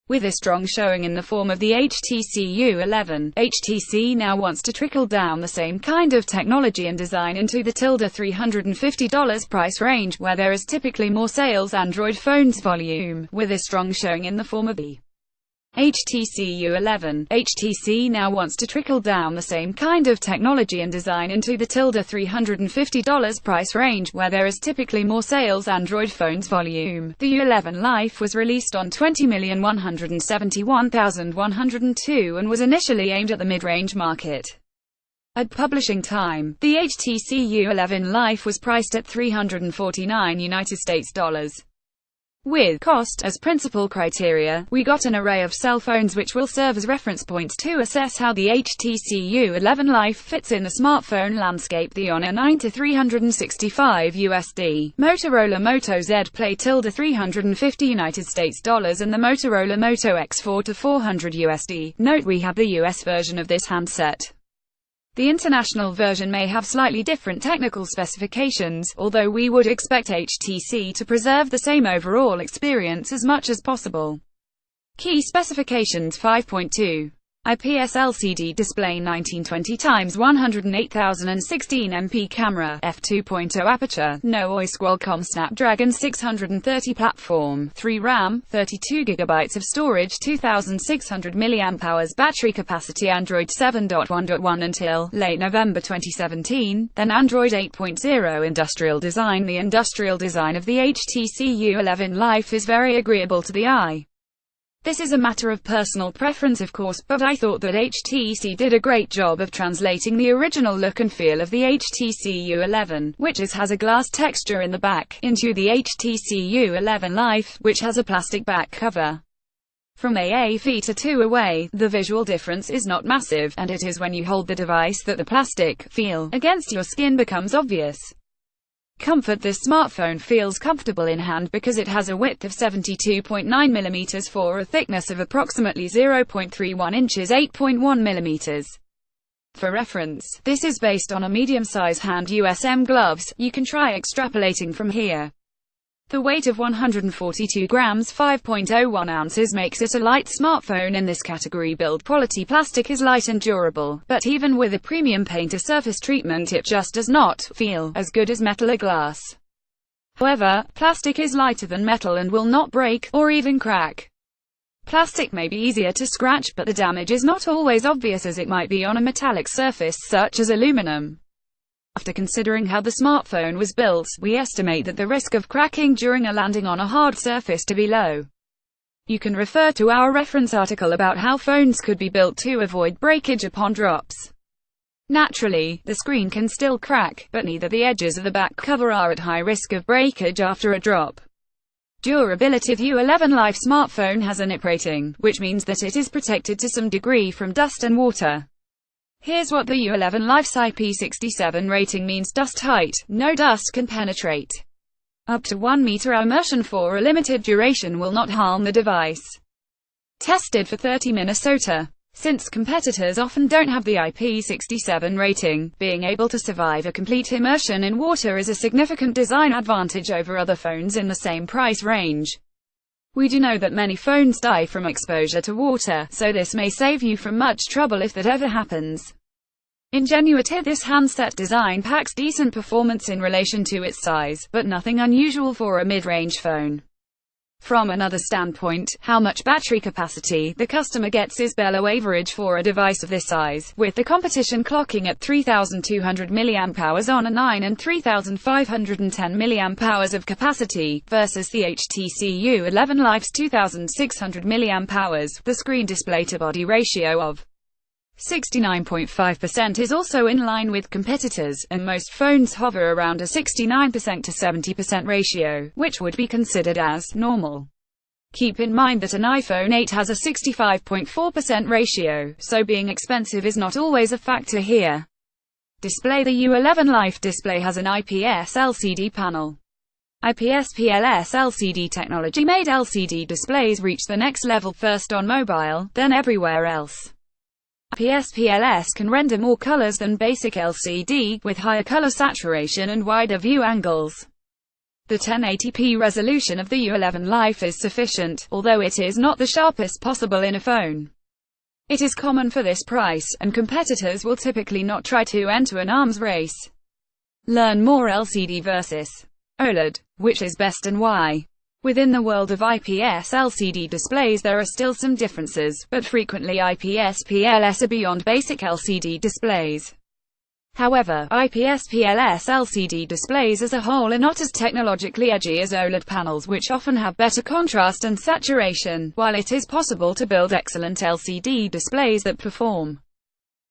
With a strong showing in the form of the HTC U11, HTC now wants to trickle down the same kind of technology and design into the $350 price range, where there is typically more sales Android phones volume. With a strong showing in the form of the HTC U11, HTC now wants to trickle down the same kind of technology and design into the $350 price range, where there is typically more sales Android phones volume. The U11 Life was released on 20,171,102 and was initially aimed at the mid-range market. At publishing time, the HTC U11 Life was priced at $349 US. With cost as principal criteria, we got an array of cell phones which will serve as reference points to assess how the HTC U11 Life fits in the smartphone landscape. The Honor 9 to $365 USD, Motorola Moto Z Play $350 US, and the Motorola Moto X4 to $400 USD. Note we have the US version of this handset. The international version may have slightly different technical specifications, although we would expect HTC to preserve the same overall experience as much as possible. Key specifications: 5.2 IPS LCD display, 1920x108,016 MP camera, f2.0 aperture, no OIS, Qualcomm Snapdragon 630 platform, 3 RAM, 32 GB of storage, 2600 mAh battery capacity, Android 7.1.1 until late November 2017, then Android 8.0. Industrial design. The industrial design of the HTC U11 Life is very agreeable to the eye. This is a matter of personal preference, of course, but I thought that HTC did a great job of translating the original look and feel of the HTC U11, which has a glass texture in the back, into the HTC U11 Life, which has a plastic back cover. From a feet or two away, the visual difference is not massive, and it is when you hold the device that the plastic feel against your skin becomes obvious. Comfort. This smartphone feels comfortable in hand because it has a width of 72.9 mm for a thickness of approximately 0.31 inches, 8.1 mm. For reference, this is based on a medium-size hand USM gloves. You can try extrapolating from here. The weight of 142 grams, 5.01 ounces makes it a light smartphone in this category. Build quality. Plastic is light and durable, but even with a premium paint or surface treatment it just does not feel as good as metal or glass. However, plastic is lighter than metal and will not break, or even crack. Plastic may be easier to scratch, but the damage is not always obvious as it might be on a metallic surface such as aluminum. After considering how the smartphone was built, we estimate that the risk of cracking during a landing on a hard surface to be low. You can refer to our reference article about how phones could be built to avoid breakage upon drops. Naturally, the screen can still crack, but neither the edges of the back cover are at high risk of breakage after a drop. Durability. The U11 Life smartphone has a NIP rating, which means that it is protected to some degree from dust and water. Here's what the U11 Life's IP67 rating means. Dust height. No dust can penetrate. Up to 1 meter. Immersion for a limited duration will not harm the device. Tested for 30 Minnesota. Since competitors often don't have the IP67 rating, being able to survive a complete immersion in water is a significant design advantage over other phones in the same price range. We do know that many phones die from exposure to water, so this may save you from much trouble if that ever happens. Ingenuity. This handset design packs decent performance in relation to its size, but nothing unusual for a mid-range phone. From another standpoint, how much battery capacity the customer gets is below average for a device of this size, with the competition clocking at 3,200 mAh on a 9 and 3,510 mAh of capacity, versus the HTC U11 Life's 2,600 mAh. The screen display-to-body ratio of 69.5% is also in line with competitors, and most phones hover around a 69% to 70% ratio, which would be considered as normal. Keep in mind that an iPhone 8 has a 65.4% ratio, so being expensive is not always a factor here. Display. The U11 Life display has an IPS LCD panel. IPS PLS LCD technology made LCD displays reach the next level first on mobile, then everywhere else. IPS PLS can render more colors than basic LCD, with higher color saturation and wider view angles. The 1080p resolution of the U11 Life is sufficient, although it is not the sharpest possible in a phone. It is common for this price, and competitors will typically not try to enter an arms race. Learn more: LCD versus OLED. Which is best and why? Within the world of IPS LCD displays there are still some differences, but frequently IPS PLS are beyond basic LCD displays. However, IPS PLS LCD displays as a whole are not as technologically edgy as OLED panels, which often have better contrast and saturation, while it is possible to build excellent LCD displays that perform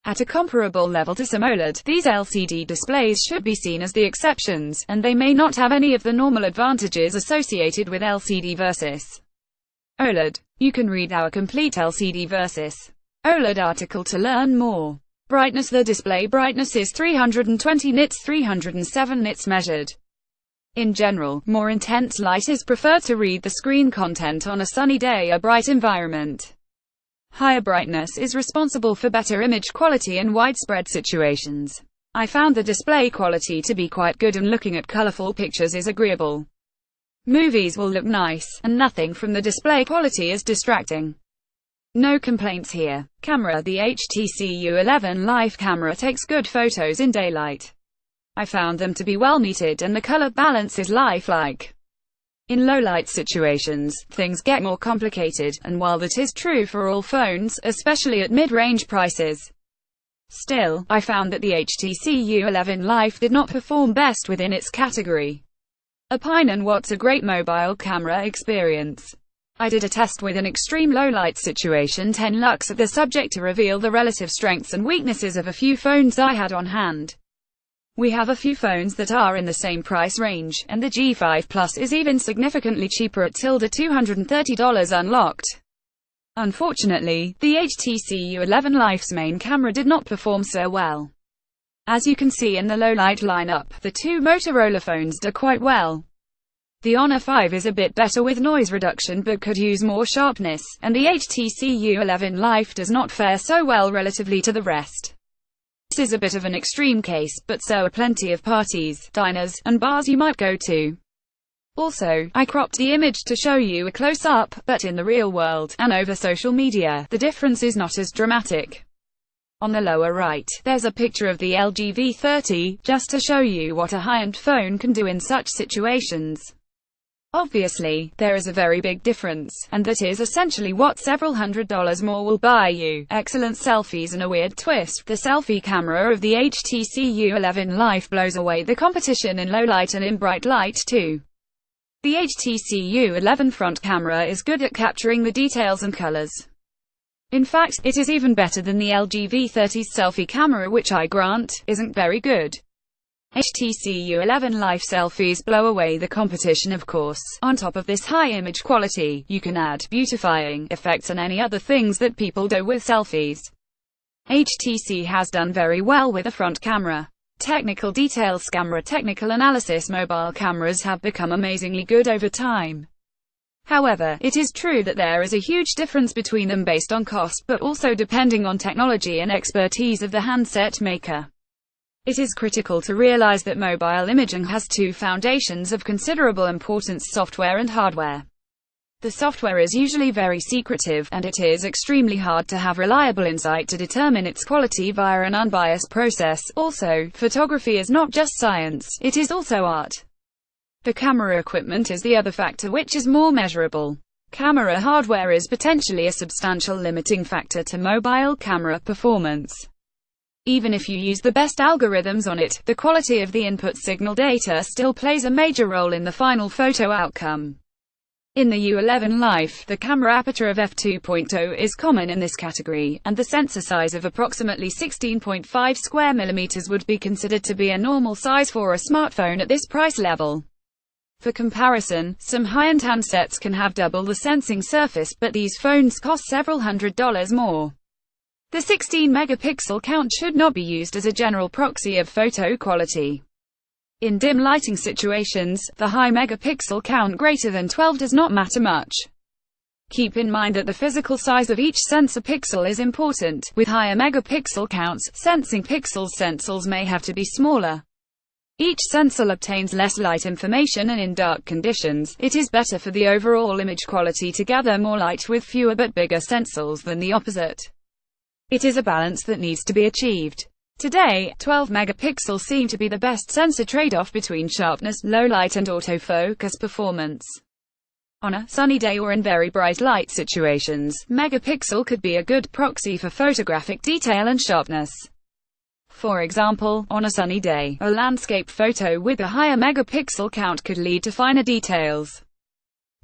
at a comparable level to some OLED. These LCD displays should be seen as the exceptions, and they may not have any of the normal advantages associated with LCD versus OLED. You can read our complete LCD versus OLED article to learn more. Brightness. The display brightness is 320 nits, 307 nits measured. In general, more intense light is preferred to read the screen content on a sunny day or bright environment. Higher brightness is responsible for better image quality in widespread situations. I found the display quality to be quite good, and looking at colorful pictures is agreeable. Movies will look nice, and nothing from the display quality is distracting. No complaints here. Camera. The HTC U11 Life camera takes good photos in daylight. I found them to be well muted and the color balance is lifelike. In low-light situations, things get more complicated, and while that is true for all phones, especially at mid-range prices, still, I found that the HTC U11 Life did not perform best within its category. Opine on what's a great mobile camera experience. I did a test with an extreme low-light situation, 10 lux of the subject, to reveal the relative strengths and weaknesses of a few phones I had on hand. We have a few phones that are in the same price range, and the G5 Plus is even significantly cheaper at $230 unlocked. Unfortunately, the HTC U11 Life's main camera did not perform so well. As you can see in the low-light lineup, the two Motorola phones do quite well. The Honor 5 is a bit better with noise reduction but could use more sharpness, and the HTC U11 Life does not fare so well relatively to the rest. This is a bit of an extreme case, but so are plenty of parties, diners, and bars you might go to. Also, I cropped the image to show you a close-up, but in the real world, and over social media, the difference is not as dramatic. On the lower right, there's a picture of the LG V30, just to show you what a high-end phone can do in such situations. Obviously, there is a very big difference, and that is essentially what several $100s more will buy you: excellent selfies and a weird twist. The selfie camera of the HTC U11 Life blows away the competition in low light and in bright light too. The HTC U11 front camera is good at capturing the details and colors. In fact, it is even better than the LG V30's selfie camera, which I grant, isn't very good. HTC U11 Life selfies blow away the competition, of course. On top of this high image quality, you can add beautifying effects and any other things that people do with selfies. HTC has done very well with the front camera. Technical details. Camera technical analysis. Mobile cameras have become amazingly good over time. However, it is true that there is a huge difference between them based on cost, but also depending on technology and expertise of the handset maker. It is critical to realize that mobile imaging has two foundations of considerable importance: software and hardware. The software is usually very secretive, and it is extremely hard to have reliable insight to determine its quality via an unbiased process. Also, photography is not just science, it is also art. The camera equipment is the other factor, which is more measurable. Camera hardware is potentially a substantial limiting factor to mobile camera performance. Even if you use the best algorithms on it, the quality of the input signal data still plays a major role in the final photo outcome. In the U11 Life, the camera aperture of f2.0 is common in this category, and the sensor size of approximately 16.5 square millimeters would be considered to be a normal size for a smartphone at this price level. For comparison, some high-end handsets can have double the sensing surface, but these phones cost several $100s more. The 16-megapixel count should not be used as a general proxy of photo quality. In dim lighting situations, the high megapixel count greater than 12 does not matter much. Keep in mind that the physical size of each sensor pixel is important. With higher megapixel counts, sensing pixels, sensors may have to be smaller. Each sensor obtains less light information, and in dark conditions, it is better for the overall image quality to gather more light with fewer but bigger sensors than the opposite. It is a balance that needs to be achieved. Today, 12 megapixels seem to be the best sensor trade-off between sharpness, low light and autofocus performance. On a sunny day or in very bright light situations, megapixel could be a good proxy for photographic detail and sharpness. For example, on a sunny day, a landscape photo with a higher megapixel count could lead to finer details.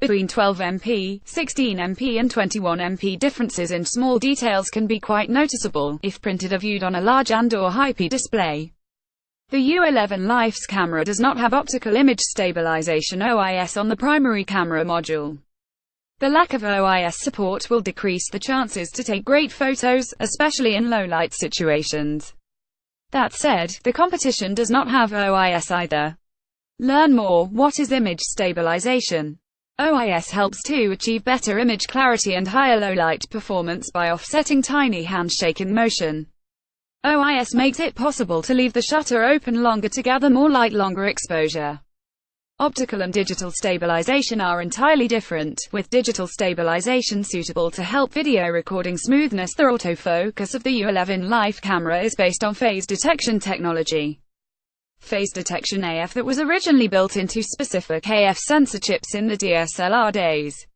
Between 12 MP, 16 MP and 21 MP differences in small details can be quite noticeable, if printed or viewed on a large and/or high-p display. The U11 Life's camera does not have optical image stabilization (OIS) on the primary camera module. The lack of OIS support will decrease the chances to take great photos, especially in low-light situations. That said, the competition does not have OIS either. Learn more. What is image stabilization? OIS helps to achieve better image clarity and higher low-light performance by offsetting tiny handshake motion. OIS makes it possible to leave the shutter open longer to gather more light, longer exposure. Optical and digital stabilization are entirely different, with digital stabilization suitable to help video recording smoothness. The autofocus of the U11 Life camera is based on phase detection technology. Phase detection AF that was originally built into specific AF sensor chips in the DSLR days.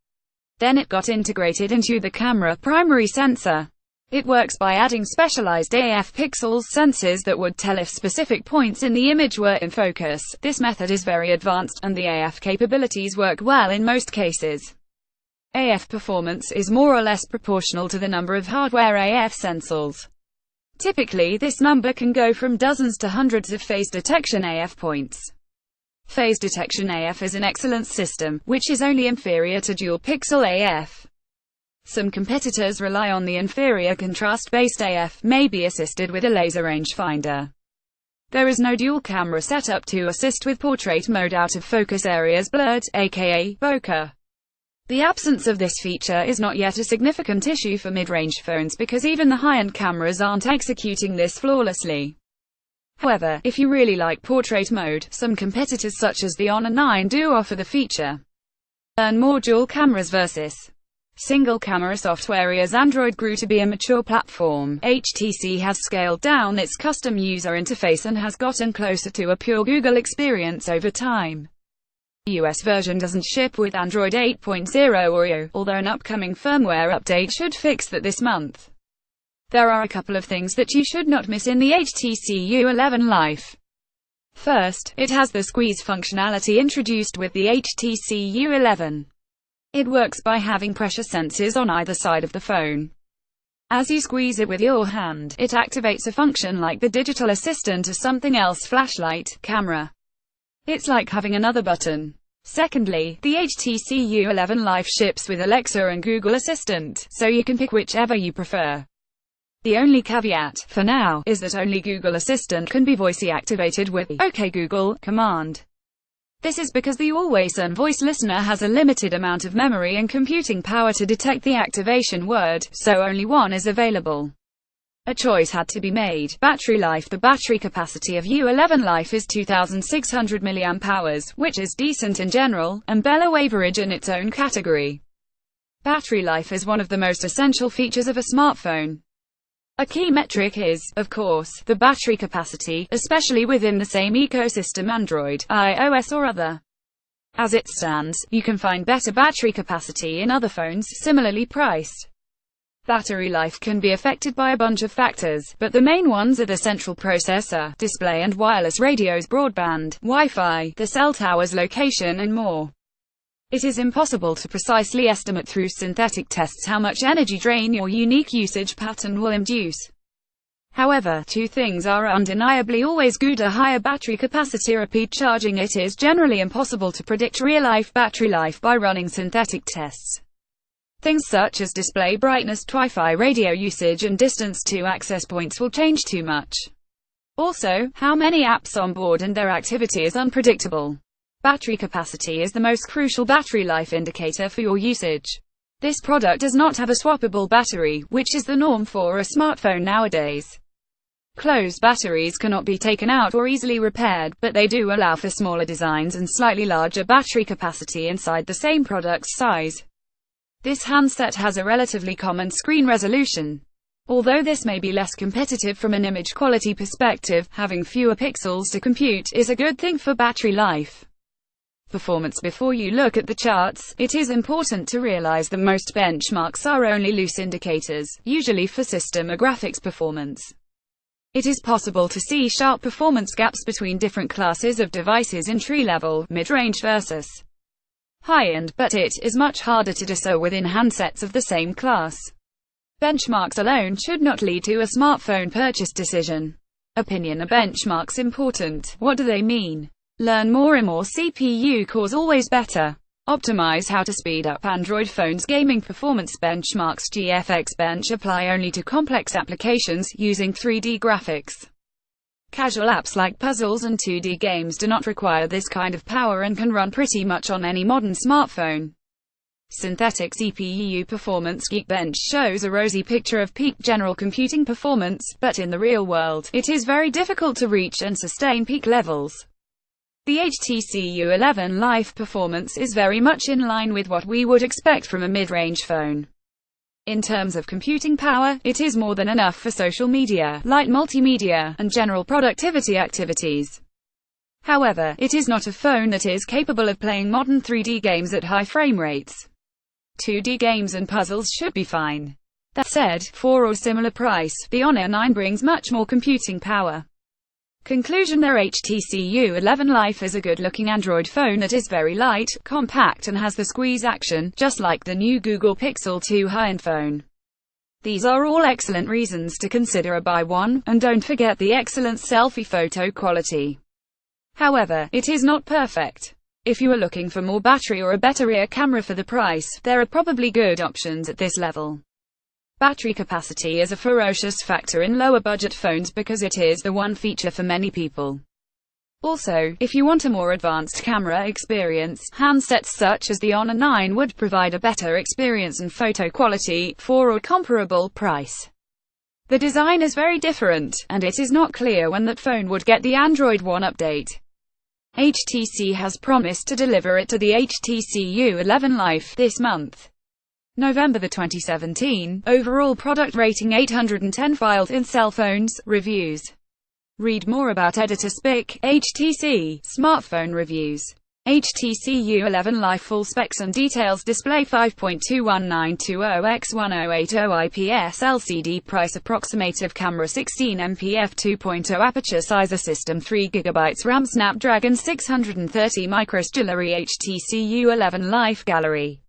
Then it got integrated into the camera primary sensor. It works by adding specialized AF pixels sensors that would tell if specific points in the image were in focus. This method is very advanced, and the AF capabilities work well in most cases. AF performance is more or less proportional to the number of hardware AF sensors. Typically, this number can go from dozens to hundreds of phase detection AF points. Phase detection AF is an excellent system, which is only inferior to dual-pixel AF. Some competitors rely on the inferior contrast-based AF, may be assisted with a laser rangefinder. There is no dual camera setup to assist with portrait mode out-of-focus areas blurred, aka bokeh. The absence of this feature is not yet a significant issue for mid-range phones because even the high-end cameras aren't executing this flawlessly. However, if you really like portrait mode, some competitors such as the Honor 9 do offer the feature. Learn more. Dual cameras versus single camera software. As Android grew to be a mature platform, HTC has scaled down its custom user interface and has gotten closer to a pure Google experience over time. The US version doesn't ship with Android 8.0 Oreo, although an upcoming firmware update should fix that this month. There are a couple of things that you should not miss in the HTC U11 Life. First, it has the squeeze functionality introduced with the HTC U11. It works by having pressure sensors on either side of the phone. As you squeeze it with your hand, it activates a function like the digital assistant or something else: flashlight, camera. It's like having another button. Secondly, the HTC U11 Life ships with Alexa and Google Assistant, so you can pick whichever you prefer. The only caveat, for now, is that only Google Assistant can be voice-activated with the "OK Google" command. This is because the always-on voice listener has a limited amount of memory and computing power to detect the activation word, so only one is available. A choice had to be made. Battery life. The battery capacity of U11 Life is 2,600 mAh, which is decent in general, and below average in its own category. Battery life is one of the most essential features of a smartphone. A key metric is, of course, the battery capacity, especially within the same ecosystem: Android, iOS or other. As it stands, you can find better battery capacity in other phones similarly priced. Battery life can be affected by a bunch of factors, but the main ones are the central processor, display and wireless radios, broadband, Wi-Fi, the cell tower's location and more. It is impossible to precisely estimate through synthetic tests how much energy drain your unique usage pattern will induce. However, two things are undeniably always good: a higher battery capacity. Repeat charging. It is generally impossible to predict real-life battery life by running synthetic tests. Things such as display brightness, Wi-Fi radio usage and distance to access points will change too much. Also, how many apps on board and their activity is unpredictable. Battery capacity is the most crucial battery life indicator for your usage. This product does not have a swappable battery, which is the norm for a smartphone nowadays. Closed batteries cannot be taken out or easily repaired, but they do allow for smaller designs and slightly larger battery capacity inside the same product size. This handset has a relatively common screen resolution. Although this may be less competitive from an image quality perspective, having fewer pixels to compute is a good thing for battery life. Performance. Before you look at the charts, it is important to realize that most benchmarks are only loose indicators, usually for system or graphics performance. It is possible to see sharp performance gaps between different classes of devices in entry-level, mid-range versus high-end, but it is much harder to do so within handsets of the same class. Benchmarks alone should not lead to a smartphone purchase decision. Opinion. Are benchmarks important? What do they mean? Learn more. More CPU cores always better. Optimize how to speed up Android phones. Gaming performance benchmarks. GFX bench apply only to complex applications using 3D graphics. Casual apps like puzzles and 2D games do not require this kind of power and can run pretty much on any modern smartphone. Synthetic CPU performance. Geekbench shows a rosy picture of peak general computing performance, but in the real world, it is very difficult to reach and sustain peak levels. The HTC U11 Life performance is very much in line with what we would expect from a mid-range phone. In terms of computing power, it is more than enough for social media, light multimedia, and general productivity activities. However, it is not a phone that is capable of playing modern 3D games at high frame rates. 2D games and puzzles should be fine. That said, for a similar price, the Honor 9 brings much more computing power. Conclusion. Their HTC U11 Life is a good-looking Android phone that is very light, compact and has the squeeze action, just like the new Google Pixel 2 high-end phone. These are all excellent reasons to consider a buy one, and don't forget the excellent selfie photo quality. However, it is not perfect. If you are looking for more battery or a better rear camera for the price, there are probably good options at this level. Battery capacity is a ferocious factor in lower budget phones because it is the one feature for many people. Also, if you want a more advanced camera experience, handsets such as the Honor 9 would provide a better experience and photo quality, for a comparable price. The design is very different, and it is not clear when that phone would get the Android One update. HTC has promised to deliver it to the HTC U11 Life this month. November 2017, overall product rating 810 filed in cell phones, reviews. Read more about Editor Spic, HTC, smartphone reviews. HTC U11 Life full specs and details. Display 5.21920x1080 IPS LCD. Price approximative. Camera 16 MP f2.0 aperture. Size system 3 GB RAM. Snapdragon 630 microcellular. HTC U11 Life gallery.